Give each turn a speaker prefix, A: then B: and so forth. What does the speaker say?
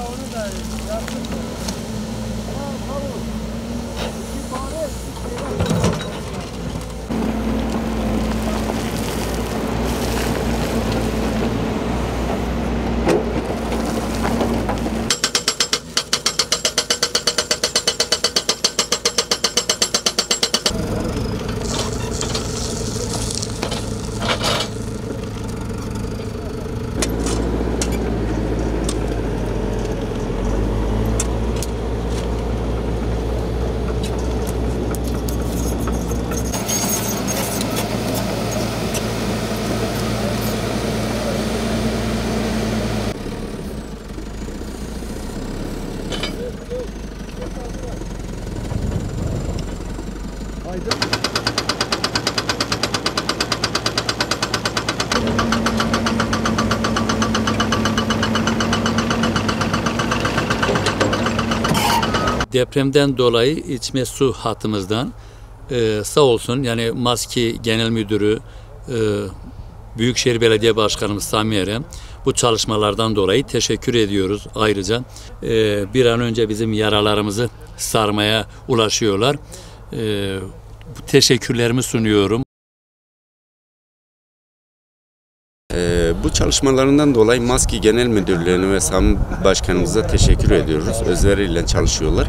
A: onu da yaptım. Tavuk. 2 tane
B: Depremden dolayı içme su hattımızdan sağ olsun yani MASKİ Genel Müdürü, Büyükşehir Belediye Başkanımız Sami Erem bu çalışmalardan dolayı teşekkür ediyoruz. Ayrıca bir an önce bizim yaralarımızı sarmaya ulaşıyorlar. Teşekkürlerimi sunuyorum.
C: Bu çalışmalarından dolayı MASKİ Genel Müdürlüğü'ne ve Sami Başkanımıza teşekkür ediyoruz. Özveriyle çalışıyorlar.